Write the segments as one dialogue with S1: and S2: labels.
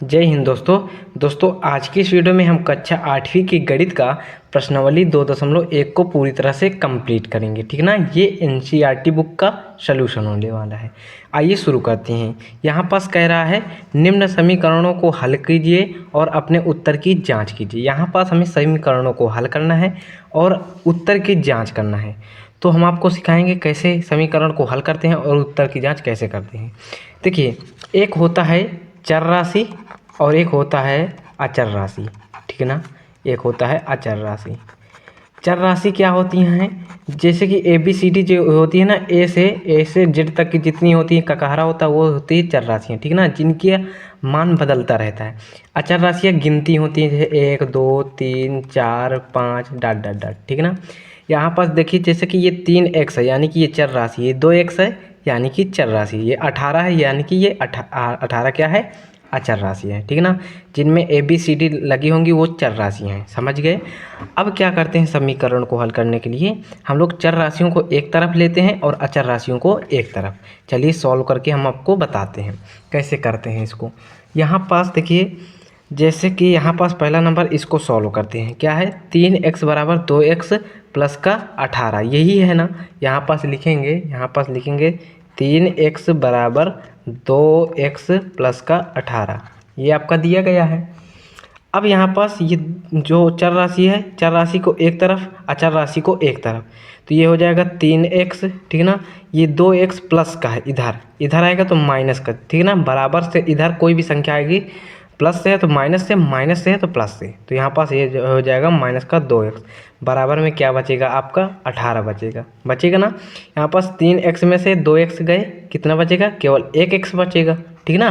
S1: जय हिंद दोस्तों आज की इस वीडियो में हम कक्षा 8वीं की गणित का प्रश्नावली 2.1 को पूरी तरह से कंप्लीट करेंगे। ठीक ना, ये एनसीईआरटी बुक का सलूशन होने वाला है। आइए शुरू करते हैं। यहाँ पास कह रहा है निम्न समीकरणों को हल कीजिए और अपने उत्तर की जांच कीजिए। यहाँ पास हमें समीकरणों को हल करना है और उत्तर की जाँच करना है। तो हम आपको सिखाएंगे कैसे समीकरण को हल करते हैं और उत्तर की जाँच कैसे करते हैं। देखिए, एक होता है चर राशि और एक होता है अचर राशि। ठीक है ना, एक होता है अचर राशि। चर राशि क्या होती हैं? जैसे कि ABCD जो होती है ना, ए से जेड तक की जितनी होती है ककहरा होता है वो होती है चर राशियाँ। ठीक है ना, जिनके मान बदलता रहता है। अचर राशियाँ गिनती होती हैं, जैसे 1 2 3 4 5 डॉट डॉट डॉट। ठीक है ना, यहाँ पास देखिए जैसे कि ये 3x है यानी कि ये चर राशि, ये 2x है यानी कि चर राशि, ये 18 है यानी कि ये 18 क्या है? अचर राशि है। ठीक है ना, जिनमें ABCD लगी होंगी वो चर राशि हैं। समझ गए? अब क्या करते हैं, समीकरण को हल करने के लिए हम लोग चर राशियों को एक तरफ लेते हैं और अचर राशियों को एक तरफ। चलिए सॉल्व करके हम आपको बताते हैं कैसे करते हैं इसको। यहाँ पास देखिए, जैसे कि यहाँ पास पहला नंबर इसको सॉल्व करते हैं। क्या है? 3x बराबर 2x प्लस का 18, यही है ना। यहाँ पास लिखेंगे 3x बराबर 2x प्लस का 18, ये आपका दिया गया है। अब यहाँ पास ये जो चर राशि है, चर राशि को एक तरफ, अचर राशि को एक तरफ, तो ये हो जाएगा 3x। ठीक है ना, ये 2x प्लस का है, इधर आएगा तो माइनस का। ठीक है ना, बराबर से इधर कोई भी संख्या आएगी, प्लस से है तो माइनस से, माइनस से है तो प्लस से, तो यहाँ पास ये हो जाएगा माइनस का 2x। बराबर में क्या बचेगा आपका? 18 बचेगा ना। यहाँ पास 3x में से 2x गए, कितना बचेगा? केवल 1x बचेगा। ठीक ना,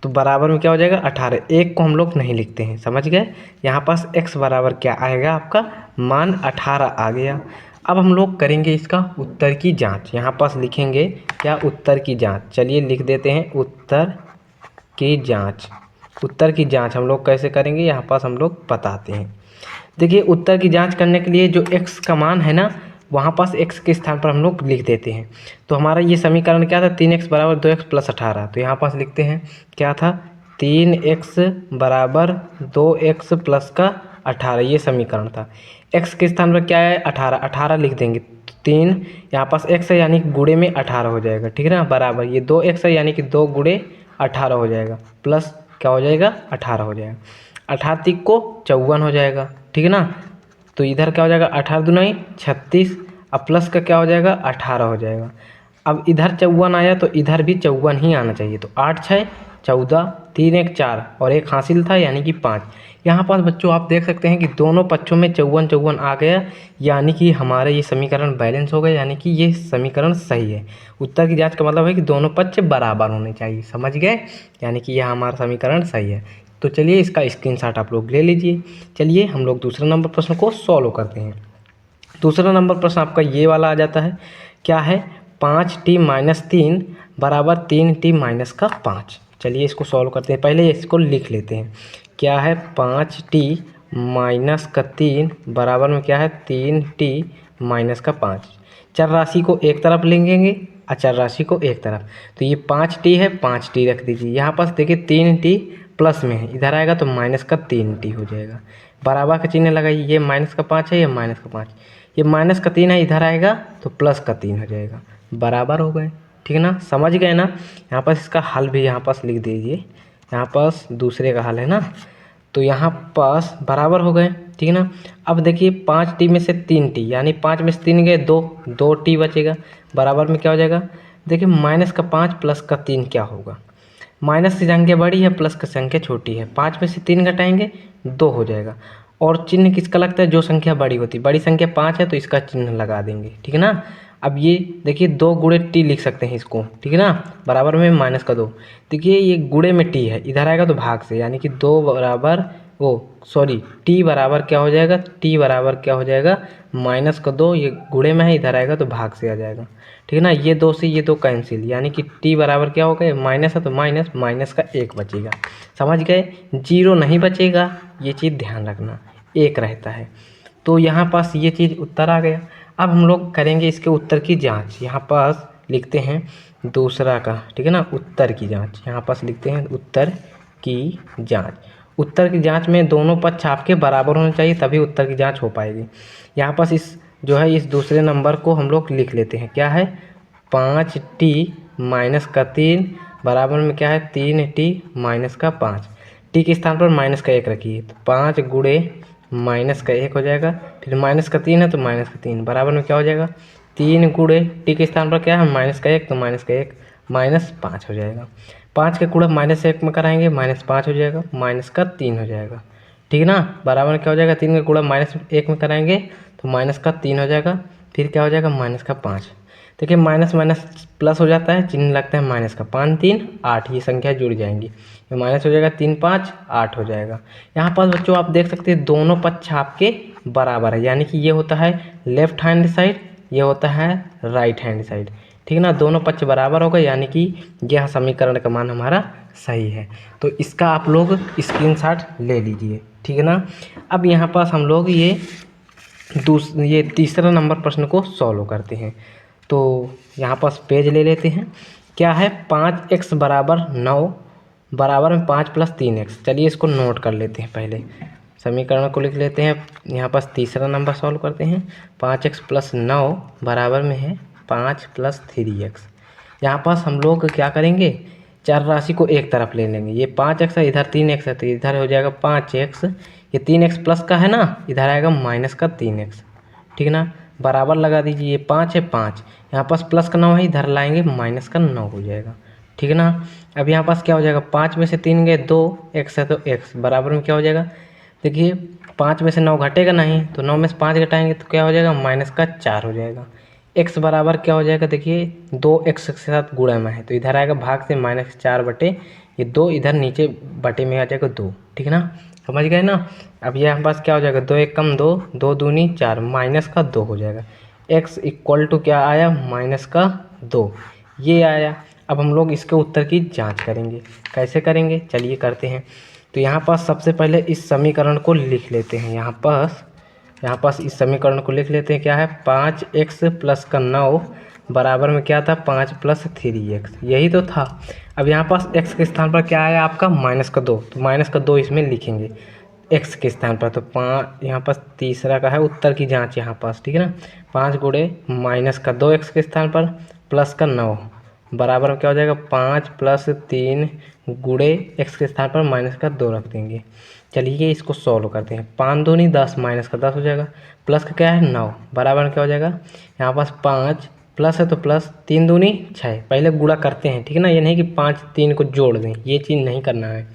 S1: तो बराबर में क्या हो जाएगा? 18। एक को हम लोग नहीं लिखते हैं, समझ गए? यहाँ पास x बराबर क्या आएगा आपका? मान 18 आ गया। अब हम लोग करेंगे इसका उत्तर की जांच। यहाँ पास लिखेंगे क्या? उत्तर की जांच। चलिए लिख देते हैं उत्तर की जांच। उत्तर की जांच हम लोग कैसे करेंगे, यहाँ पास हम लोग बताते हैं। देखिए, उत्तर की जांच करने के लिए जो x का मान है ना, वहाँ पास x के स्थान पर हम लोग लिख देते हैं। तो हमारा ये समीकरण क्या था? 3x बराबर 2x प्लस 18। तो यहाँ पास लिखते हैं क्या था? 3x बराबर 2x प्लस का 18, ये समीकरण था। x के स्थान पर क्या है? 18 लिख देंगे। 3 यहाँ पास x है यानी कि गुणे में 18 हो जाएगा। ठीक है ना, बराबर ये 2x है यानी कि 2 गुणे 18 हो जाएगा, प्लस क्या हो जाएगा? 18 हो जाएगा। 18 तिक को 54 हो जाएगा। ठीक है ना, तो इधर क्या हो जाएगा? 18 दूनी 36, अब प्लस का क्या हो जाएगा? 18 हो जाएगा। अब इधर 54 आया तो इधर भी 54 ही आना चाहिए। तो 8 6 14, 3 1 4 और एक हासिल था यानी कि 5। यहाँ पास बच्चों आप देख सकते हैं कि दोनों पक्षों में 54 आ गया, यानी कि हमारे ये समीकरण बैलेंस हो गए, यानी कि ये समीकरण सही है। उत्तर की जांच का मतलब है कि दोनों पक्ष बराबर होने चाहिए। समझ गए? यानी कि यह हमारा समीकरण सही है। तो चलिए इसका स्क्रीनशॉट आप लोग ले लीजिए। चलिए हम लोग दूसरे नंबर प्रश्न को सॉल्व करते हैं। दूसरा नंबर प्रश्न आपका ये वाला आ जाता है। क्या है? 5t माइनस 3 बराबर 3t माइनस का 5। चलिए इसको सॉल्व करते हैं। पहले इसको लिख लेते हैं। क्या है? 5t माइनस का 3 बराबर में क्या है? 3t माइनस का 5। चर राशि को एक तरफ लेंगे, अचर राशि को एक तरफ। तो ये 5t है, 5t रख दीजिए। यहाँ पास देखिए 3t प्लस में है, इधर आएगा तो माइनस का 3t हो जाएगा। बराबर का चिन्ह लगाइए, ये माइनस का 5 है, ये माइनस का 5, ये माइनस का 3 है, इधर आएगा तो प्लस का 3 हो जाएगा। बराबर हो गए। ठीक है ना, समझ गए ना। यहाँ पास इसका हल भी यहाँ पास लिख दीजिए। यहाँ पास दूसरे का हल है ना, तो यहाँ पास बराबर हो गए। ठीक है ना, अब देखिए 5t में से 3t यानी 5 में से 3 गए 2t बचेगा। बराबर में क्या हो जाएगा? देखिए माइनस का 5 प्लस का 3 क्या होगा? माइनस की संख्या बड़ी है, प्लस की संख्या छोटी है। 5 में से 3 घटाएंगे 2 हो जाएगा। और चिन्ह किसका लगता है? जो संख्या बड़ी होती है। बड़ी संख्या 5 है तो इसका चिन्ह लगा देंगे। ठीक है ना, अब ये देखिए 2 गुणे टी लिख सकते हैं इसको। ठीक है ना, बराबर में माइनस का 2। देखिए ये गुणे में टी है, इधर आएगा तो भाग से, यानी कि 2 बराबर टी बराबर क्या हो जाएगा? टी बराबर क्या हो जाएगा? माइनस का 2, ये गुणे में है, इधर आएगा तो भाग से आ जाएगा। ठीक है ना, ये 2 से ये 2 कैंसिल, यानी कि टी बराबर क्या हो गया? माइनस है तो माइनस, माइनस का 1 बचेगा। समझ गए? 0 नहीं बचेगा, ये चीज़ ध्यान रखना, 1 रहता है। तो यहाँ पास ये चीज़ उत्तर आ गया। अब हम लोग करेंगे इसके उत्तर की जांच। यहाँ पास लिखते हैं दूसरा का। ठीक है ना, उत्तर की जांच। यहाँ पास लिखते हैं उत्तर की जांच। उत्तर की जांच में दोनों पक्ष आपके बराबर होने चाहिए, तभी उत्तर की जांच हो पाएगी। यहाँ पास इस दूसरे नंबर को हम लोग लिख लेते हैं। क्या है? 5t माइनस का 3 बराबर में क्या है? 3t माइनस का 5। टी के स्थान पर माइनस का 1 रखिए, तो 5 गुणे माइनस का 1 हो जाएगा। फिर माइनस का 3 है तो माइनस का 3 बराबर में क्या हो जाएगा? 3 गुणे टी के स्थान पर क्या है? माइनस का 1, तो माइनस का 1 माइनस 5 हो जाएगा। 5 का गुणा माइनस 1 में कराएंगे, माइनस 5 हो जाएगा, माइनस का 3 हो जाएगा। ठीक है ना? बराबर में क्या हो जाएगा? 3 का गुणा माइनस 1 में कराएंगे तो माइनस का 3 हो जाएगा। फिर क्या हो जाएगा? माइनस का 5। देखिए माइनस माइनस प्लस हो जाता है, चिन्ह लगता है माइनस का। 5 3 8, ये संख्या जुड़ जाएंगी, तो माइनस हो जाएगा 3 5 8 हो जाएगा। यहाँ पर बच्चों आप देख सकते हैं दोनों पक्ष आपके बराबर है, यानी कि ये होता है लेफ्ट हैंड साइड, ये होता है राइट हैंड साइड। ठीक है ना? दोनों पक्ष बराबर हो गए, यानी कि यह समीकरण का मान हमारा सही है। तो इसका आप लोग स्क्रीनशॉट ले लीजिए। ठीक है ना? अब यहाँ पास हम लोग ये तीसरा नंबर प्रश्न को सॉल्व करते हैं। तो यहाँ पास पेज ले लेते हैं। क्या है? 5x बराबर 9 बराबर में 5 प्लस 3x। चलिए इसको नोट कर लेते हैं, पहले समीकरण को लिख लेते हैं। यहाँ पास तीसरा नंबर सॉल्व करते हैं। 5x प्लस 9 बराबर में है 5 प्लस 3x। यहाँ पास हम लोग क्या करेंगे? चर राशि को एक तरफ ले लेंगे। ये 5x है, इधर 3x है, तो इधर हो जाएगा 5x। ये 3x प्लस का है ना, इधर आएगा माइनस का 3x। ठीक है ना? बराबर लगा दीजिए, ये 5 है 5, यहाँ पास प्लस का 9 है, इधर लाएंगे माइनस का 9 हो जाएगा। ठीक है ना? अब यहाँ पास क्या हो जाएगा? 5 में से 3 गए 2, x है तो x बराबर में क्या हो जाएगा? देखिए 5 में से 9 घटेगा नहीं, तो 9 में से 5 घटाएंगे तो क्या हो जाएगा? माइनस का 4 हो जाएगा। x बराबर क्या हो जाएगा? देखिए 2x के साथ गुणा में है, तो इधर आएगा भाग से माइनस 4 बटे ये 2, इधर नीचे बटे में आ जाएगा 2। ठीक है ना? समझ गए ना? अब यहाँ पास क्या हो जाएगा? 2 1 कम 2, 2 दूनी 4, माइनस का 2 हो जाएगा। x इक्वल टू क्या आया? माइनस का 2, ये आया। अब हम लोग इसके उत्तर की जांच करेंगे। कैसे करेंगे? चलिए करते हैं। तो यहाँ पास सबसे पहले इस समीकरण को लिख लेते हैं। यहाँ पास इस समीकरण को लिख लेते हैं। क्या है? 5x प्लस का 9 बराबर में क्या था? 5 प्लस 3x, यही तो था। अब यहाँ पास x के स्थान पर क्या आया आपका? माइनस का 2, तो माइनस का 2 इसमें लिखेंगे x के स्थान पर। तो 5 यहाँ पास तीसरा का है उत्तर की जांच यहाँ पास। ठीक है ना? 5 गुणे माइनस का 2x के स्थान पर प्लस का 9 बराबर में क्या हो जाएगा? 5 प्लस 3 गुणे x के स्थान पर माइनस का 2 रख देंगे। चलिए इसको सॉल्व करते हैं। 5 दूनी 10, माइनस का 10 हो जाएगा, प्लस का क्या है? 9 बराबर में क्या हो जाएगा? यहाँ पास 5 प्लस है तो प्लस, 3 दूनी 6, पहले गुणा करते हैं। ठीक है ना? ये नहीं कि 5 3 को जोड़ दें, ये चीज़ नहीं करना है।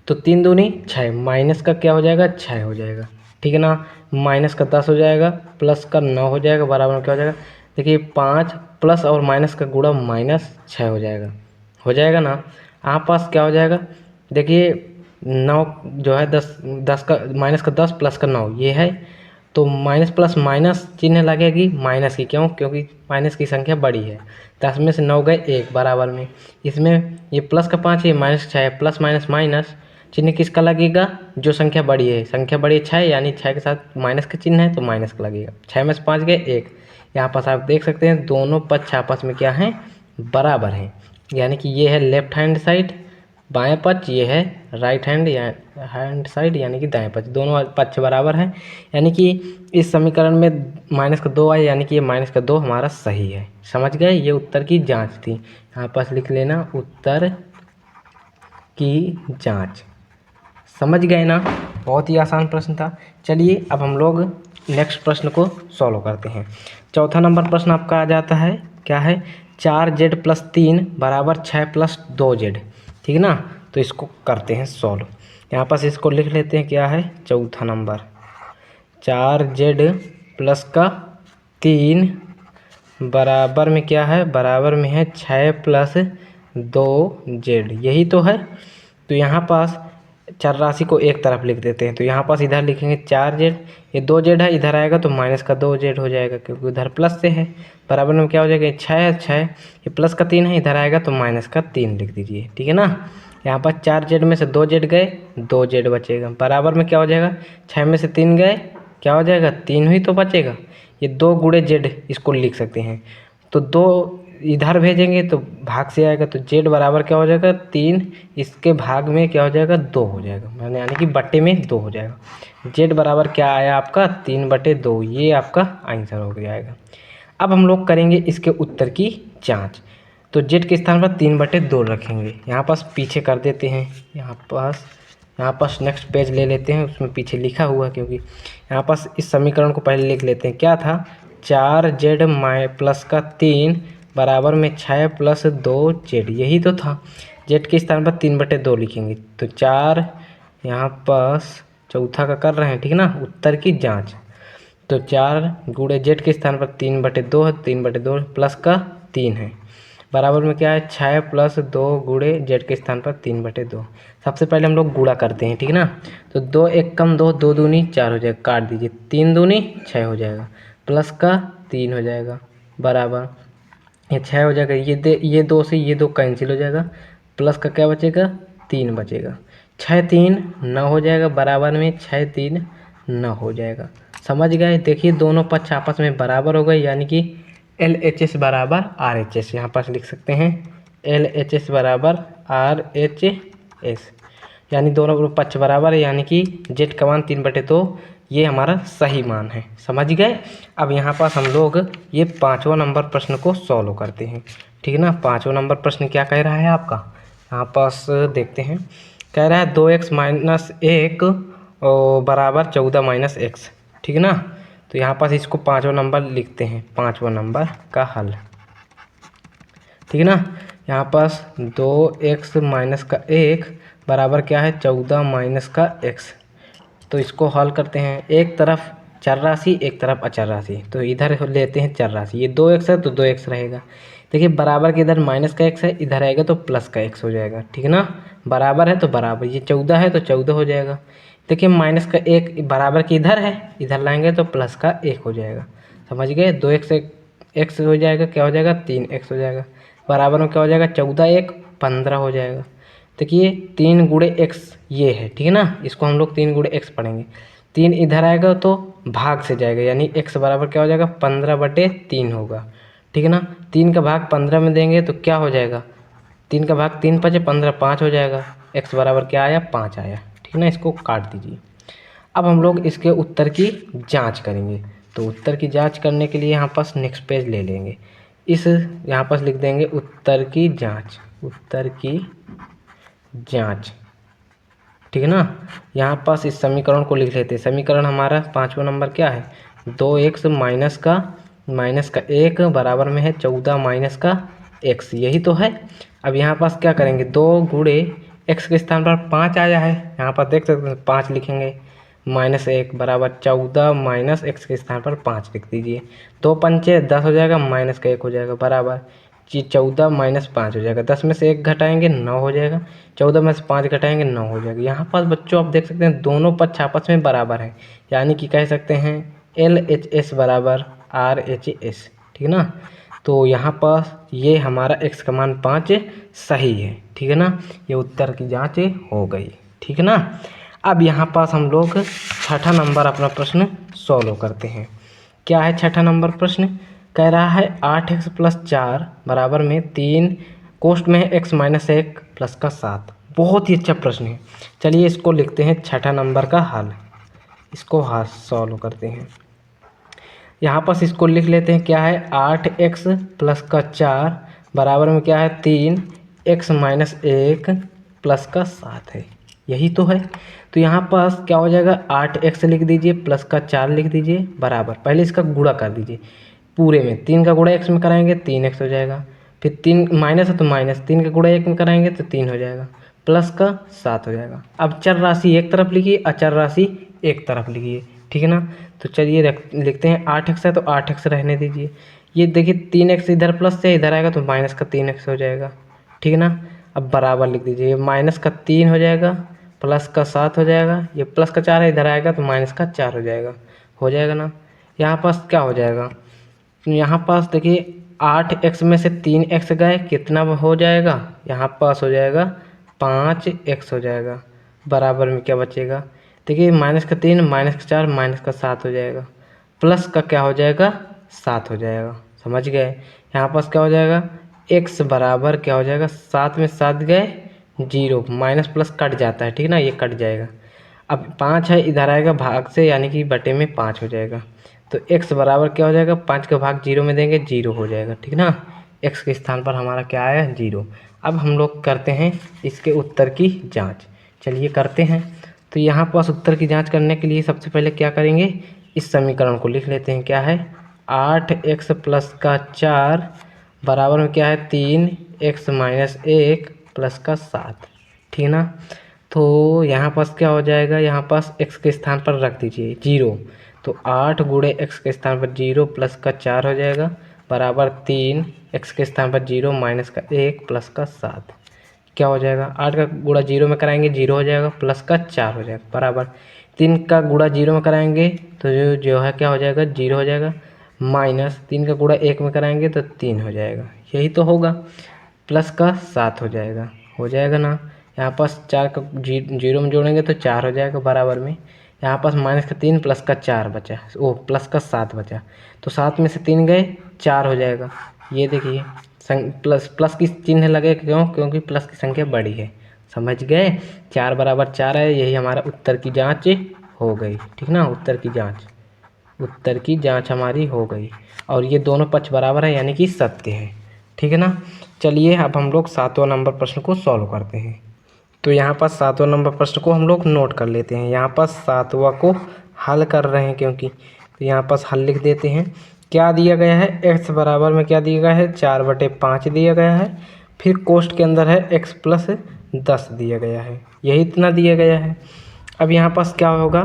S1: तो 3 दूनी 6, माइनस का क्या हो जाएगा? 6 हो जाएगा। ठीक है ना? माइनस का 10 हो जाएगा, प्लस का 9 हो जाएगा, बराबर में क्या हो जाएगा? देखिए 5 प्लस और माइनस का गुणा माइनस 6 हो जाएगा ना? आप पास क्या हो जाएगा? देखिए 9 जो है 10 का माइनस का 10 प्लस का 9 ये है, तो माइनस प्लस माइनस चिन्ह लगेगी माइनस की। क्यों? क्योंकि माइनस की संख्या बड़ी है। 10 में से 9 गए 1 बराबर में, इसमें ये प्लस का 5 है, माइनस 6 है, प्लस माइनस माइनस चिन्ह किसका लगेगा? जो संख्या बड़ी है। संख्या बड़ी है 6, यानी 6 के साथ माइनस का चिन्ह है तो माइनस का लगेगा। 6 में से 5 गए 1। यहाँ पास आप देख सकते हैं दोनों पक्ष आपस में क्या हैं? बराबर हैं, यानी कि ये है लेफ्ट हैंड साइड बाएं पक्ष, ये है राइट हैंड साइड यानी कि दाएं पक्ष, दोनों पक्ष बराबर हैं। यानी कि इस समीकरण में माइनस का 2 आए, यानी कि ये माइनस का 2 हमारा सही है। समझ गए? ये उत्तर की जांच थी। यहाँ पास लिख लेना उत्तर की जांच। समझ गए ना? बहुत ही आसान प्रश्न था। चलिए अब हम लोग नेक्स्ट प्रश्न को सॉल्व करते हैं। चौथा नंबर प्रश्न आपका आ जाता है। क्या है? 4z प्लस 3 बराबर 6 प्लस 2z। ठीक है ना? तो इसको करते हैं सॉल्व। यहाँ पास इसको लिख लेते हैं। क्या है? चौथा नंबर 4z प्लस का 3 बराबर में क्या है? बराबर में है 6 प्लस 2z, यही तो है। तो यहाँ पास चर राशि को एक तरफ लिख देते हैं। तो यहाँ पास इधर लिखेंगे 4z, ये 2z है, इधर आएगा तो माइनस का 2z हो जाएगा, क्योंकि उधर प्लस से है। बराबर में क्या हो जाएगा? 6 है 6, ये प्लस का 3 है, इधर आएगा तो माइनस का 3 लिख दीजिए। ठीक है ना? यहाँ पर 4z में से 2z गए, 2z बचेगा। बराबर में क्या हो जाएगा? 6 में से 3 गए, क्या हो जाएगा? 3 ही तो बचेगा। ये 2 गुणे z इसको लिख सकते हैं। तो 2 इधर भेजेंगे तो भाग से आएगा, तो जेड बराबर क्या हो जाएगा 3, इसके भाग में क्या हो जाएगा 2 हो जाएगा, मैंने यानी कि बट्टे में 2 हो जाएगा। जेड बराबर क्या आया आपका 3/2, ये आपका आंसर हो गया आएगा। अब हम लोग करेंगे इसके उत्तर की जांच। तो जेड के स्थान पर 3/2 रखेंगे, यहाँ पास पीछे कर देते हैं, यहाँ पास नेक्स्ट पेज ले लेते हैं, उसमें पीछे लिखा हुआ है, क्योंकि यहाँ पास इस समीकरण को पहले लिख लेते हैं। क्या था 4z प्लस का 3 बराबर में 6 + 2z, यही तो था। जेड के स्थान पर 3/2 लिखेंगे, तो 4 यहाँ पास चौथा का कर रहे हैं, ठीक है ना, उत्तर की जांच। तो 4 गुणे जेड के स्थान पर 3/2 है, 3/2 प्लस का 3 है, बराबर में क्या है 6 + 2 गुणे जेड के स्थान पर 3/2। सबसे पहले हम लोग गुणा करते हैं, ठीक है ना। तो 2 1 कम 2, 2 दूनी 4 हो जाएगा, काट दीजिए, 3 दूनी 6 हो जाएगा, प्लस का 3 हो जाएगा, बराबर ये 6 हो जाएगा, ये 2 से ये 2 कैंसिल हो जाएगा, प्लस का क्या बचेगा 3 बचेगा, 6 3 9 हो जाएगा, बराबर में 6 3 9 हो जाएगा। समझ गए। देखिए दोनों पक्ष आपस में बराबर हो गए, यानी कि LHS बराबर RHS, यहाँ पास लिख सकते हैं LHS बराबर RHS, यानी दोनों पक्ष बराबर है, यानी कि जेड का मान 3/2, ये हमारा सही मान है। समझ गए। अब यहाँ पास हम लोग ये 5वां नंबर प्रश्न को सॉल्व करते हैं, ठीक है ना। 5वां नंबर प्रश्न क्या कह रहा है आपका, यहाँ पास देखते हैं। कह रहा है 2x - 1 बराबर 14 - x, ठीक है ना। तो यहाँ पास इसको 5वां नंबर लिखते हैं, 5वां नंबर का हल, ठीक है ना। यहाँ पास 2x - 1 बराबर क्या है 14 - x, तो इसको हल करते हैं। एक तरफ चर राशि, एक तरफ अचर राशि, तो इधर लेते हैं चर राशि। ये 2x है तो 2x रहेगा। देखिए बराबर के इधर माइनस का x है, इधर आएगा तो प्लस का x हो जाएगा, ठीक है ना। बराबर है तो बराबर, ये 14 है तो 14 हो जाएगा। देखिए माइनस का 1 बराबर के इधर है, इधर लाएंगे तो प्लस का 1 हो जाएगा। समझ गए। 2x x हो जाएगा, क्या हो जाएगा 3x हो जाएगा, बराबर में क्या हो जाएगा 14 1 15 हो जाएगा। देखिए 3 गुणे x ये है, ठीक है ना, इसको हम लोग 3 गुणे x पढ़ेंगे। 3 इधर आएगा तो भाग से जाएगा, यानी x बराबर क्या हो जाएगा 15/3 होगा, ठीक है ना। 3 का भाग 15 में देंगे तो क्या हो जाएगा, 3 का भाग 3 5 15, 5 हो जाएगा। x बराबर क्या आया 5 आया, ठीक है ना। इसको काट दीजिए। अब हम लोग इसके उत्तर की जांच करेंगे। तो उत्तर की जांच करने के लिए यहाँ पास नेक्स्ट पेज ले लेंगे, इस यहाँ पास लिख देंगे उत्तर की जांच, उत्तर की जांच, ठीक है ना। यहाँ पास इस समीकरण को लिख लेते हैं। समीकरण हमारा 5वां नंबर क्या है 2x माइनस का 1 बराबर में है 14 - x, यही तो है। अब यहाँ पास क्या करेंगे 2 गुणे x के स्थान पर 5 आया है, यहाँ पर देख सकते हैं 5 लिखेंगे, -1 बराबर 14 - x के स्थान पर 5 लिख दीजिए। 2 पंचे 10 हो जाएगा, माइनस का 1 हो जाएगा, बराबर 14 - 5 हो जाएगा। 10 में से 1 घटाएंगे 9 हो जाएगा, 14 में से 5 घटाएंगे 9 हो जाएगा। यहाँ पास बच्चों आप देख सकते हैं दोनों पक्ष आपस में बराबर हैं, यानी कि कह सकते हैं LHS बराबर RHS, ठीक है ना। तो यहाँ पास ये हमारा x का मान 5 सही है, ठीक है ना। ये उत्तर की जांच हो गई, ठीक है ना। अब यहाँ पास हम लोग 6ठा नंबर अपना प्रश्न सॉल्व करते हैं। क्या है 6ठा नंबर प्रश्न, कह रहा है 8x + 4 बराबर में 3 कोष्ट में है x - 1 प्लस का 7। बहुत ही अच्छा प्रश्न है। चलिए इसको लिखते हैं 6ठा नंबर का हल, इसको हाथ सॉल्व करते हैं। यहाँ पास इसको लिख लेते हैं। क्या है 8x + का 4 बराबर में क्या है 3x - 1 प्लस का 7 है, यही तो है। तो यहाँ पास क्या हो जाएगा 8x लिख दीजिए प्लस का 4 लिख दीजिए, बराबर पहले इसका गुणा कर दीजिए पूरे में, 3 का गुणा x में कराएंगे 3x हो जाएगा, फिर 3 माइनस है तो माइनस, 3 का गुणा 1 में कराएंगे तो 3 हो जाएगा, प्लस का 7 हो जाएगा। अब चर राशि एक तरफ लिखिए, अचर राशि एक तरफ लिखिए, ठीक है ना। तो चलिए लिखते हैं 8x है तो 8x रहने दीजिए। ये देखिए 3x इधर प्लस से इधर आएगा तो माइनस का 3x हो जाएगा, ठीक है ना। अब बराबर लिख दीजिए, माइनस का 3 हो जाएगा, प्लस का 7 हो जाएगा, ये प्लस का 4 है इधर आएगा तो माइनस का 4 हो जाएगा ना। यहाँ पास क्या हो जाएगा, यहाँ पास देखिए 8x में से 3x गए, कितना हो जाएगा, यहाँ पास हो जाएगा 5x हो जाएगा, बराबर में क्या बचेगा, देखिए माइनस का 3 माइनस का 4 माइनस का 7 हो जाएगा, प्लस का क्या हो जाएगा 7 हो जाएगा। समझ गए। यहाँ पास क्या हो जाएगा, x बराबर क्या हो जाएगा, 7 में 7 गए 0, माइनस प्लस कट जाता है, ठीक ना, ये कट जाएगा। अब 5 है, इधर आएगा भाग से, यानी कि बटे में 5 हो जाएगा। तो x बराबर क्या हो जाएगा, 5 का भाग 0 में देंगे 0 हो जाएगा, ठीक ना। x के स्थान पर हमारा क्या आया, 0। अब हम लोग करते हैं इसके उत्तर की जांच। चलिए करते हैं। तो यहाँ पास उत्तर की जांच करने के लिए सबसे पहले क्या करेंगे, इस समीकरण को लिख लेते हैं। क्या है, 8x प्लस का 4 बराबर में क्या है, 3x माइनस 1 प्लस का 7, ठीक ना। तो यहाँ पास क्या हो जाएगा, यहाँ पास x के स्थान पर रख दीजिए 0। तो 8 गुणे x के स्थान पर 0 प्लस का 4 हो जाएगा बराबर 3, x के स्थान पर 0 माइनस का 1 प्लस का 7। क्या हो जाएगा, 8 का गुणा 0 में कराएंगे 0 हो जाएगा, प्लस का 4 हो जाएगा बराबर 3 का गुणा 0 में कराएंगे तो जो है क्या हो जाएगा, 0 हो जाएगा, माइनस 3 का गुणा 1 में कराएंगे तो 3 हो जाएगा, यही तो होगा, प्लस का 7 हो जाएगा ना। यहाँ पास 4 का 0 में जोड़ेंगे तो 4 हो जाएगा बराबर में, यहाँ पास माइनस का 3 प्लस का 4 बचा, प्लस का 7 बचा, तो 7 में से 3 गए 4 हो जाएगा। ये देखिए प्लस की चिन्ह लगे, क्यों, क्योंकि प्लस की संख्या बड़ी है, समझ गए। 4 बराबर 4 है, यही हमारा उत्तर की जांच हो गई, ठीक ना। उत्तर की जांच हमारी हो गई, और ये दोनों पक्ष बराबर है, यानी कि सत्य है, ठीक है ना। चलिए अब हम लोग 7वां नंबर प्रश्न को सॉल्व करते हैं। तो यहाँ पर 7वां नंबर प्रश्न को हम लोग नोट कर लेते हैं। यहाँ पर 7वां को हल कर रहे हैं, क्योंकि तो यहाँ पर हल लिख देते हैं। क्या दिया गया है, x बराबर में क्या दिया गया है, 4/5 दिया गया है, फिर कोष्ठ के अंदर है x प्लस 10 दिया गया है, यही इतना दिया गया है। अब यहाँ पास क्या होगा,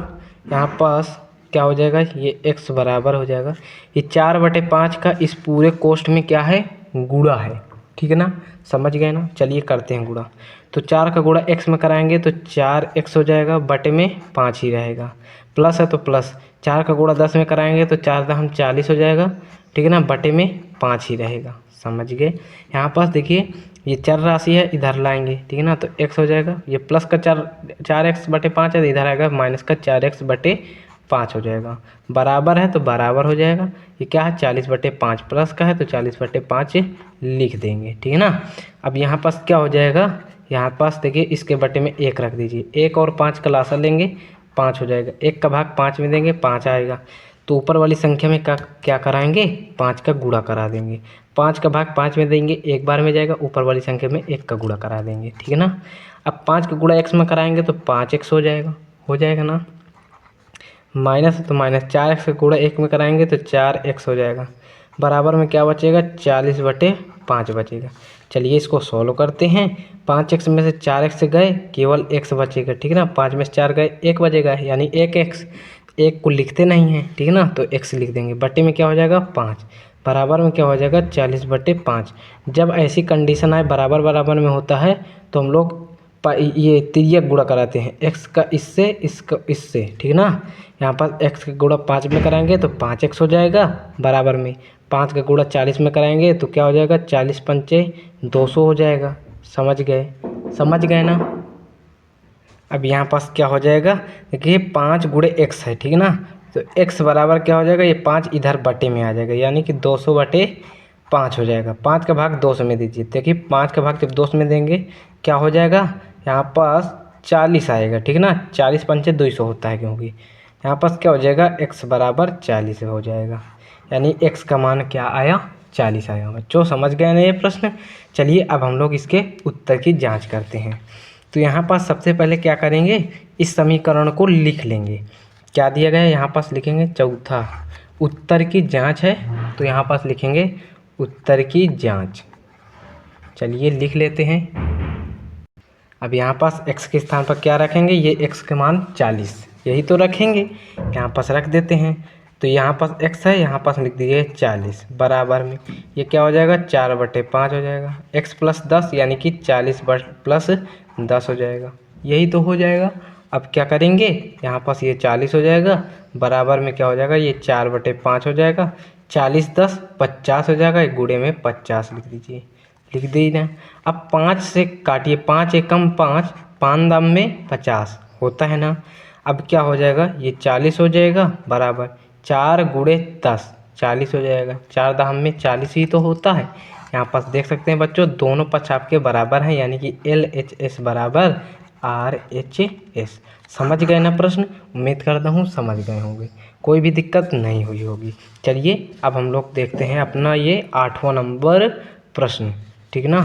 S1: यहाँ पास क्या हो जाएगा, ये x बराबर हो जाएगा, ये 4/5 का इस पूरे कोष्ठ में क्या है, गुणा है, ठीक है ना, समझ गए ना। चलिए करते हैं गुणा। तो 4 का गुणा x में कराएंगे तो 4x हो जाएगा, बटे में 5 ही रहेगा, प्लस है तो प्लस, 4 का गुणा 10 में कराएंगे तो 4 40 हो जाएगा, ठीक है ना, बटे में 5 ही रहेगा, समझ गए। यहाँ पास देखिए ये चर राशि है, इधर लाएंगे, ठीक है ना, तो x हो जाएगा, ये प्लस का 4x/5 है, तो इधर आएगा माइनस का 4x/5 हो जाएगा, बराबर है तो बराबर हो जाएगा। ये क्या है, 40/5, प्लस का है तो 40/5 लिख देंगे, ठीक है ना। अब यहाँ पास क्या हो जाएगा, यहाँ पास देखिए इसके बटे में 1 रख दीजिए, 1 और 5 का लासा लेंगे 5 हो जाएगा, 1 का भाग 5 में देंगे 5 आएगा, तो ऊपर वाली संख्या में क्या कराएंगे, 5 का गुणा करा देंगे, 5 का भाग 5 में देंगे, एक बार में जाएगा, ऊपर वाली संख्या में 1 का गुणा करा देंगे, ठीक है ना। अब 5 का गुणा x में कराएंगे तो 5x हो जाएगा ना, माइनस तो माइनस, 4x का गुणा 1 में कराएंगे तो 4x हो जाएगा, बराबर में क्या बचेगा, 40/5 बचेगा। चलिए इसको सॉल्व करते हैं। 5x में से 4x से गए, केवल x बचेगा, ठीक है ना, 5 में से 4 गए 1 बचेगा, यानी 1x, 1 को लिखते नहीं हैं, ठीक है ना, तो x लिख देंगे, बटे में क्या हो जाएगा 5, बराबर में क्या हो जाएगा 40/5। जब ऐसी कंडीशन आए बराबर बराबर में होता है तो हम लोग ये तिर्यक गुणा कराते हैं, x का इससे, इसका इससे, ठीक ना। यहाँ पर x का गुणा 5 में कराएंगे तो 5x हो जाएगा, बराबर में 5 का गुणा 40 में कराएंगे तो क्या हो जाएगा, 40×5 200 हो जाएगा, समझ गए ना। अब यहाँ पास क्या हो जाएगा, देखिए 5 गुणे x है, ठीक है ना, तो x बराबर क्या हो जाएगा, ये 5 इधर बटे में आ जाएगा, यानी कि 200/5 हो जाएगा। 5 का भाग 200 में दीजिए, देखिए 5 का भाग जब 200 में देंगे क्या हो जाएगा, यहाँ पास 40 आएगा, ठीक है ना, 40×5 200 होता है, क्योंकि यहाँ पास क्या हो जाएगा, x बराबर 40 हो जाएगा, यानी x का मान क्या आया, 40 आया। बच्चों समझ गए ना ये प्रश्न। चलिए अब हम लोग इसके उत्तर की जांच करते हैं। तो यहाँ पास सबसे पहले क्या करेंगे, इस समीकरण को लिख लेंगे। क्या दिया गया है, यहाँ पास लिखेंगे चौथा, उत्तर की जांच है, तो यहाँ पास लिखेंगे उत्तर की जांच। चलिए लिख लेते हैं। अब यहाँ पास x के स्थान पर क्या रखेंगे, ये x के मान 40 यही तो रखेंगे, यहाँ पास रख देते हैं। तो यहाँ पास x है, यहाँ पास लिख दीजिए 40, बराबर में ये क्या हो जाएगा, 4/5 हो जाएगा, x प्लस 10 यानी कि 40 प्लस 10 हो जाएगा, यही तो हो जाएगा। अब क्या करेंगे, यहाँ पास ये 40 हो जाएगा, बराबर में क्या हो जाएगा, ये 4/5 हो जाएगा, 40 10 50 हो जाएगा, एक गुणे में 50 लिख दीजिए, लिख दीजिए। अब 5 से काटिए, 5 एकम 5, 5 दाम में 50 होता है ना। अब क्या हो जाएगा, ये 40 हो जाएगा, बराबर 4 गुणे 10, 40 हो जाएगा। 4 दहम में 40 ही तो होता है। यहाँ पास देख सकते हैं बच्चों, दोनों पक्ष आपके बराबर हैं, यानी कि LHS बराबर RHS। समझ गए ना प्रश्न? उम्मीद करता हूँ समझ गए होंगे, कोई भी दिक्कत नहीं हुई होगी। चलिए अब हम लोग देखते हैं अपना ये 8वां नंबर प्रश्न, ठीक ना।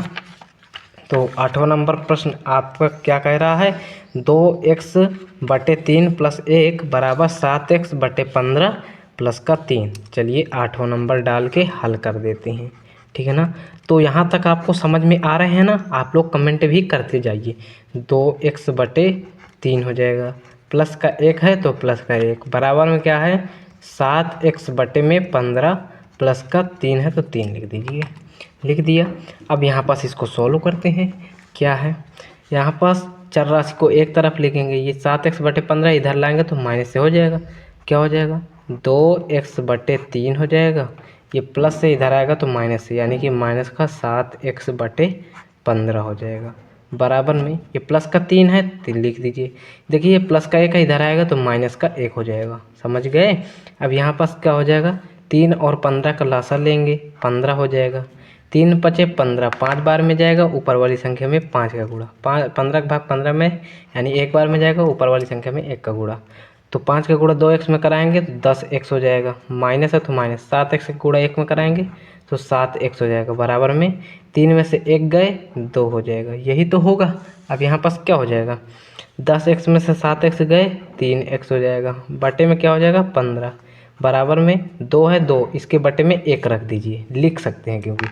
S1: तो 8वां नंबर प्रश्न आपका क्या कह रहा है, 2x/3 + 1 बराबर 7x/15 प्लस का 3। चलिए 8वां नंबर डाल के हल कर देते हैं, ठीक है ना। तो यहाँ तक आपको समझ में आ रहे हैं ना? आप लोग कमेंट भी करते जाइए। 2x/3 हो जाएगा, प्लस का 1 है तो प्लस का 1 बराबर में क्या है 7x/15 प्लस का 3 है तो 3 लिख दीजिए। लिख दिया। अब यहाँ पास इसको सॉल्व करते हैं। क्या है यहाँ पास, चर राशि को एक तरफ लिखेंगे, ये 7x/15 इधर लाएंगे तो माइनस से हो जाएगा। क्या हो जाएगा 2x/3 हो जाएगा, ये प्लस से इधर आएगा तो माइनस से, यानी कि माइनस का 7x/15 हो जाएगा। बराबर में ये प्लस का 3 है तो लिख दीजिए। देखिए ये प्लस का 1 है, इधर आएगा तो माइनस का 1 हो जाएगा। समझ गए? अब यहाँ पास क्या हो जाएगा, 3 और 15 का लासा लेंगे, 15 हो जाएगा। 3 × 5 = 15, 5 बार में जाएगा, ऊपर वाली संख्या में 5 का गुणा, 15 का भाग 15 में, यानी 1 बार में जाएगा, ऊपर वाली संख्या में 1 का गुणा। तो 5 का गुणा 2x में कराएंगे तो 10x हो जाएगा, माइनस है तो माइनस, 7x का गुणा 1 में कराएंगे तो 7x हो जाएगा। बराबर में 3 में से 1 गए 2 हो जाएगा, यही तो होगा। अब यहाँ पास क्या हो जाएगा, 10x में से 7x गए 3x हो जाएगा, बटे में क्या हो जाएगा 15, बराबर में 2 है 2, इसके बटे में 1 रख दीजिए, लिख सकते हैं क्योंकि।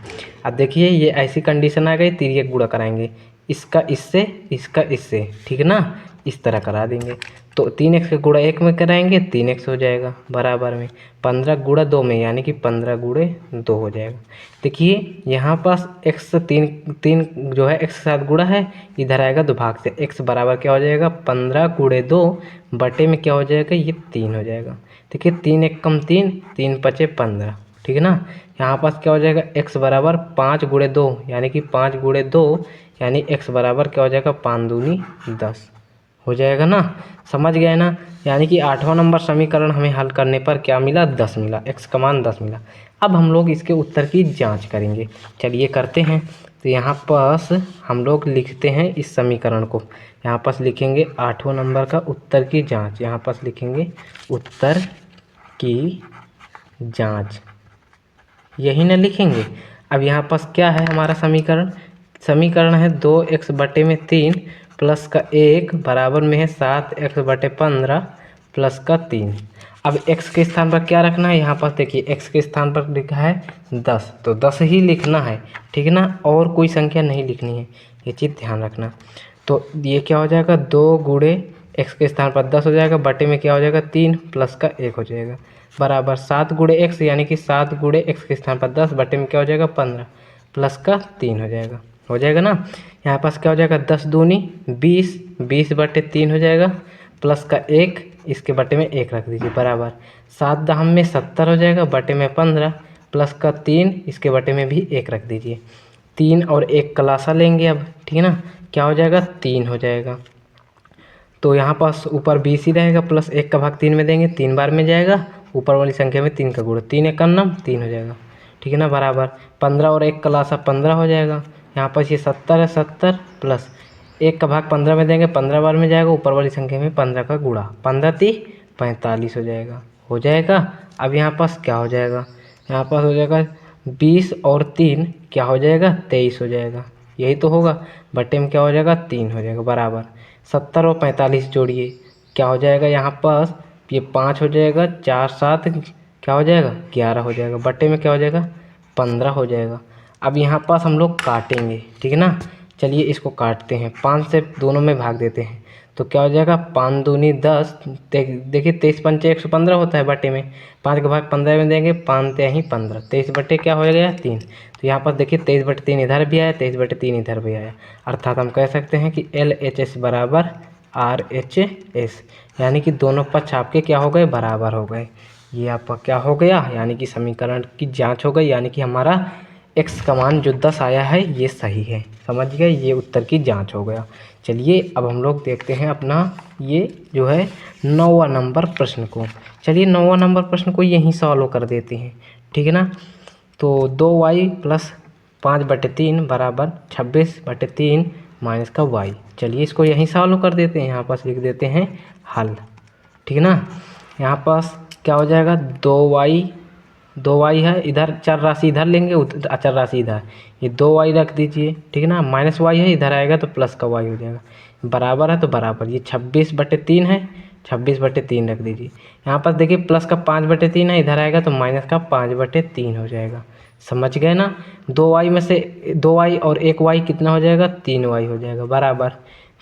S1: अब देखिए ये ऐसी कंडीशन आ गई, तिर्यक गुणा कराएंगे, इसका इससे इसका इससे, ठीक ना, इस तरह करा देंगे। तो 3x का गुणा 1 में कराएंगे 3x हो जाएगा, बराबर में 15 गुणा 2 में, यानी कि 15 गुणे 2 हो जाएगा। देखिए यहाँ पास x 3 जो है x के साथ गुणा है, इधर आएगा तो भाग से, x बराबर क्या हो जाएगा 15 गुणे 2 बटे में क्या हो जाएगा ये 3 हो जाएगा। देखिए 3 × 1 = 3, 3 × 5 = 15, ठीक है ना। यहाँ पास क्या हो जाएगा x बराबर 5 गुणे 2, यानी कि 5 गुणे 2, यानी x बराबर क्या हो जाएगा 5 दूनी 10 हो जाएगा ना। समझ गए ना? यानी कि 8वां नंबर समीकरण हमें हल करने पर क्या मिला, 10 मिला, x का मान 10 मिला। अब हम लोग इसके उत्तर की जांच करेंगे। चलिए करते हैं। तो यहाँ पास हम लोग लिखते हैं इस समीकरण को, यहाँ पास लिखेंगे 8वां नंबर का उत्तर की जांच, यहाँ पास लिखेंगे उत्तर की जांच, यही ना लिखेंगे। अब यहाँ पास क्या है हमारा समीकरण है 2x/3 प्लस का 1 बराबर में है 7x/15 प्लस का 3। अब x के स्थान पर क्या रखना है, यहाँ पास देखिए x के स्थान पर लिखा है 10, तो 10 ही लिखना है, ठीक है ना, और कोई संख्या नहीं लिखनी है, ये चीज़ ध्यान रखना। तो ये क्या हो जाएगा 2 गुणे x के स्थान पर 10 हो जाएगा, बटे में क्या हो जाएगा 3 प्लस का 1 हो जाएगा, बराबर 7 गुणे x, यानी कि 7 गुणे x के स्थान पर 10, बटे में क्या हो जाएगा 15 प्लस का 3 हो जाएगा ना। यहाँ पास क्या हो जाएगा 10 दूनी 20, 20/3 हो जाएगा, प्लस का 1, इसके बटे में 1 रख दीजिए, बराबर 7 दहम में 70 हो जाएगा, बटे में 15 प्लस का 3, इसके बटे में भी 1 रख दीजिए। 3 और 1 का लासा लेंगे अब, ठीक है ना, क्या हो जाएगा 3 हो जाएगा। तो यहाँ पास ऊपर 20 ही रहेगा, प्लस 1 का भाग 3 में देंगे, 3 बार में जाएगा, ऊपर वाली संख्या में 3 का गुणा, 3 × 9 3 हो जाएगा, ठीक है ना, बराबर 15 और 1 का लासा 15 हो जाएगा। यहाँ पास ये 70 है, 70 प्लस 1 का भाग 15 में देंगे, 15 बार में जाएगा, ऊपर वाली संख्या में 15 का गुणा, 15 × 3 = 45 हो जाएगा। अब यहाँ पास क्या हो जाएगा, यहाँ पास हो जाएगा 20 और 3 क्या हो जाएगा 23 हो जाएगा, यही तो होगा, बटे में क्या हो जाएगा 3 हो जाएगा, बराबर 70 और 45 जोड़िए, क्या हो जाएगा यहाँ पास ये 5 हो जाएगा, 4 7 क्या हो जाएगा 11 हो जाएगा, बटे में क्या हो जाएगा 15 हो जाएगा। अब यहाँ पास हम लोग काटेंगे, ठीक है ना। चलिए इसको काटते हैं, 5 से दोनों में भाग देते हैं, तो क्या हो जाएगा 5 दूनी 10, देखिए 23 × 5 = 115 होता है, बटे में 5 का भाग 15 में देंगे, 5 × 3 = 15, 23 बटे क्या हो गया 3। तो यहाँ पर देखिए 23/3 इधर भी आया, 23/3 इधर भी आया, अर्थात हम कह सकते हैं कि LHS बराबर RHS, यानी कि दोनों पक्ष आपके क्या हो गए बराबर हो गए। ये आपका क्या हो गया, यानी कि समीकरण की जांच हो गई, यानी कि हमारा x का मान जो 10 आया है ये सही है। समझ गए, ये उत्तर की जांच हो गया। चलिए अब हम लोग देखते हैं अपना ये जो है 9वां नंबर प्रश्न को। चलिए 9वां नंबर प्रश्न को यहीं सॉल्व कर देते हैं, ठीक है ना। तो 2y प्लस 5/3 बराबर 26/3 माइनस का y। चलिए इसको यहीं सॉल्व कर देते हैं, यहाँ पास लिख देते हैं हल, ठीक है ना। यहाँ पास क्या हो जाएगा, 2y है, इधर चर राशि इधर लेंगे, उधर अचर राशि इधर, ये 2y रख दीजिए, ठीक है ना। माइनस y है, इधर आएगा तो प्लस का y हो जाएगा, बराबर है तो बराबर, ये 26/3 है, 26/3 रख दीजिए। यहाँ पर देखिए प्लस का 5/3 है, इधर आएगा तो माइनस का 5/3 हो जाएगा। समझ गए ना। 2y में से 2y और 1y कितना हो जाएगा, 3y हो जाएगा, बराबर।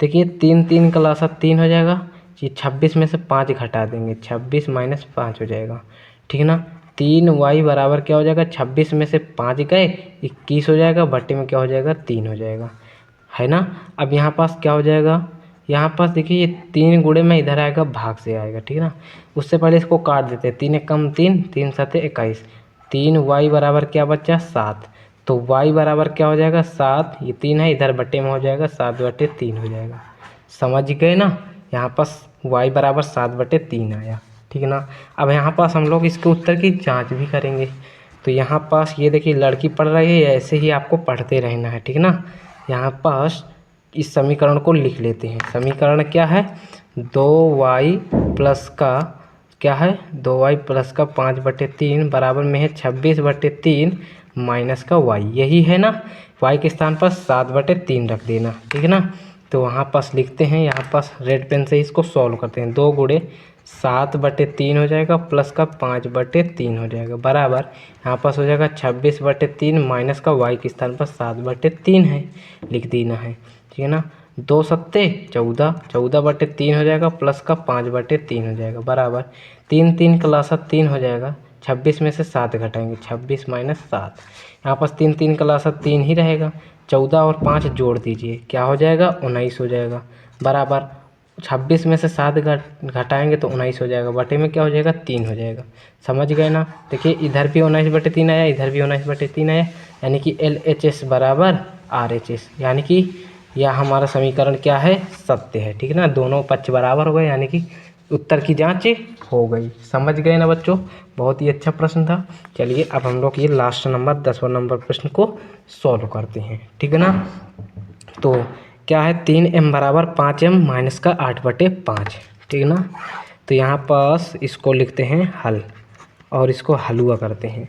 S1: देखिए 3 3 का लसा 3 हो जाएगा, ये 26 में से 5 घटा देंगे, 26 माइनस 5 हो जाएगा, ठीक है ना। 3y बराबर क्या हो जाएगा, 26 में से 5 गए 21 हो जाएगा, बट्टे में क्या हो जाएगा, 3 हो जाएगा, है ना। अब यहाँ पास क्या हो जाएगा, यहाँ पास देखिए ये 3 गुणे में इधर आएगा, भाग से आएगा, ठीक है ना। उससे पहले इसको काट देते हैं, 3 एक कम 3, 3 7 21, 3y बराबर क्या बचा, 7। तो y बराबर क्या हो जाएगा, 7, ये 3 है, इधर बट्टे में हो जाएगा 7/3 हो जाएगा। समझ गए ना। यहाँ पास y बराबर 7/3 आया, ठीक है ना। अब यहाँ पास हम लोग इसके उत्तर की जांच भी करेंगे। तो यहाँ पास ये देखिए लड़की पढ़ रही है, ऐसे ही आपको पढ़ते रहना है, ठीक है ना। यहाँ पास इस समीकरण को लिख लेते हैं। समीकरण क्या है, 2y प्लस का क्या है, 2y प्लस का 5/3 बराबर में है 26/3 माइनस का y, यही है ना। y के स्थान पर 7/3 रख देना, ठीक है ना। तो वहाँ पास लिखते हैं, यहाँ पास रेड पेन से इसको सॉल्व करते हैं। 2 गुणे 7/3 हो जाएगा, प्लस का 5/3 हो जाएगा, बराबर। यहाँ पास हो जाएगा 26/3 माइनस का y के स्थान पर 7/3 है, लिख देना है, ठीक है ना। 2 सत्ते 14, 14/3 हो जाएगा, प्लस का 5/3 हो जाएगा, बराबर। 3 3 का लसा 3 हो जाएगा, 26 में से 7 घटाएंगे, 26 माइनस 7। यहाँ पास 3 3 का लसा 3 ही रहेगा, 14 और 5 जोड़ दीजिए, क्या हो जाएगा, 19 हो जाएगा, बराबर। 26 में से 7 घटाएंगे तो 19 हो जाएगा, बटे में क्या हो जाएगा, 3 हो जाएगा। समझ गए ना। देखिए इधर भी 19/3 आया, इधर भी 19/3 आया, यानी कि LHS बराबर RHS, यानी कि यह हमारा समीकरण क्या है, सत्य है, ठीक है ना। दोनों पक्ष बराबर हो गए, यानी कि उत्तर की जांच हो गई। समझ गए ना बच्चों, बहुत ही अच्छा प्रश्न था। चलिए अब हम लोग ये लास्ट नंबर 10वां नंबर प्रश्न को सॉल्व करते हैं, ठीक है ना। तो क्या है, 3m बराबर 5m माइनस का 8/5, ठीक है ना। तो यहाँ पास इसको लिखते हैं हल और इसको हलुआ करते हैं।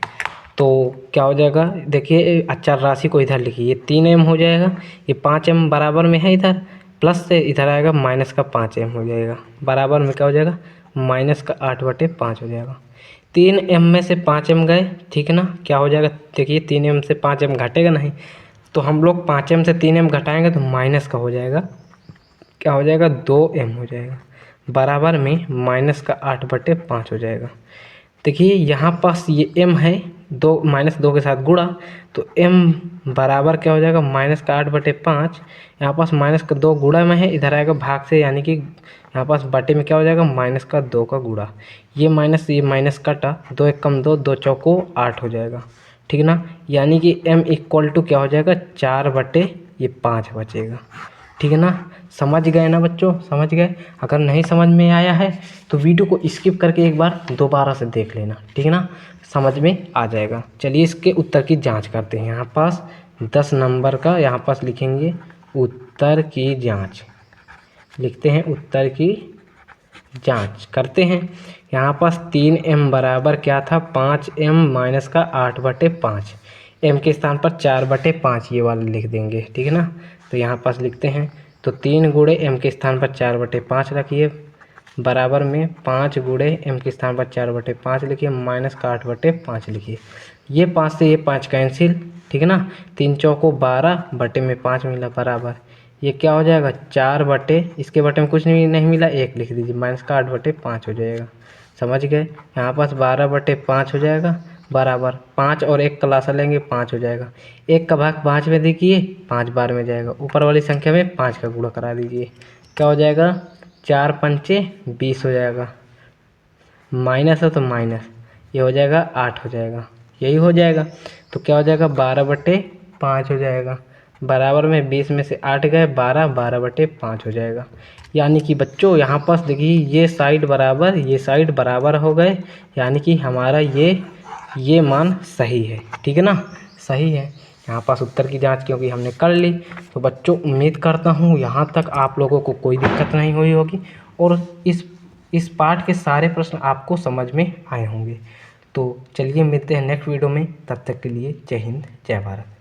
S1: तो क्या हो जाएगा, देखिए अचर राशि को इधर लिखिए, ये 3m हो जाएगा, ये 5m बराबर में है, इधर प्लस से इधर आएगा माइनस का 5m हो जाएगा, बराबर में क्या हो जाएगा, माइनस का 8/5 हो जाएगा। 3m में से 5m गए, ठीक है ना, क्या हो जाएगा, देखिए 3m से 5m घटेगा नहीं, तो हम लोग 5m से 3m घटाएंगे तो माइनस का हो जाएगा, क्या हो जाएगा, 2m हो जाएगा, बराबर में माइनस का 8/5 हो जाएगा। देखिए यहाँ पास ये m है, 2 -2 के साथ गुणा, तो m बराबर क्या हो जाएगा, माइनस का 8/5। यहाँ पास माइनस का 2 गुणा में है, इधर आएगा भाग से, यानी कि यहाँ पास बटे में क्या हो जाएगा, माइनस का 2 का गुणा, ये माइनस कटा, 2 एक कम 2, 2 चौको 8 हो जाएगा, ठीक है ना। यानी कि m इक्वल टू क्या हो जाएगा, 4/5 बचेगा, ठीक है ना। समझ गए ना बच्चों, समझ गए। अगर नहीं समझ में आया है तो वीडियो को स्किप करके एक बार दोबारा से देख लेना, ठीक है ना, समझ में आ जाएगा। चलिए इसके उत्तर की जांच करते हैं। यहाँ पास 10 नंबर का यहाँ पास लिखेंगे उत्तर की जांच, लिखते हैं उत्तर की जांच करते हैं। यहाँ पास 3m बराबर क्या था, 5m माइनस का 8/5, m के स्थान पर 4/5 ये वाला लिख देंगे, ठीक है ना। तो यहाँ पास लिखते हैं, तो 3 गुणे m के स्थान पर 4/5 रखिए, बराबर में 5 गुणे m के स्थान पर 4/5 लिखिए, माइनस का 8/5 लिखिए। ये 5 से ये 5 कैंसिल, ठीक है ना, 3 चौको 12, बटे में 5 मिला, बराबर। ये क्या हो जाएगा, 4 बटे, इसके बटे में कुछ नहीं मिला, 1 लिख दीजिए, माइनस का 8/5 हो जाएगा। समझ गए। यहाँ पास 12/5 हो जाएगा, बराबर 5 और 1 का लासा लेंगे, 5 हो जाएगा। 1 का भाग 5 में देखिए, 5 बार में जाएगा, ऊपर वाली संख्या में 5 का गुणा करा दीजिए, क्या हो जाएगा, 4 पंचे 20 हो जाएगा, माइनस है तो माइनस, ये हो जाएगा 8 हो जाएगा, यही हो जाएगा। तो क्या हो जाएगा, 12/5 हो जाएगा, बराबर में 20 में से 8 गए 12, 12/5 हो जाएगा। यानी कि बच्चों यहाँ पास देखिए ये साइड बराबर ये साइड बराबर हो गए, यानी कि हमारा ये मान सही है। ठीक है ना, सही है। यहाँ पास उत्तर की जांच क्योंकि हमने कर ली। तो बच्चों उम्मीद करता हूँ यहाँ तक आप लोगों को कोई दिक्कत नहीं हुई होगी और इस पार्ट के सारे प्रश्न आपको समझ में आए होंगे। तो चलिए मिलते हैं नेक्स्ट वीडियो में, तब तक के लिए जय हिंद जय भारत।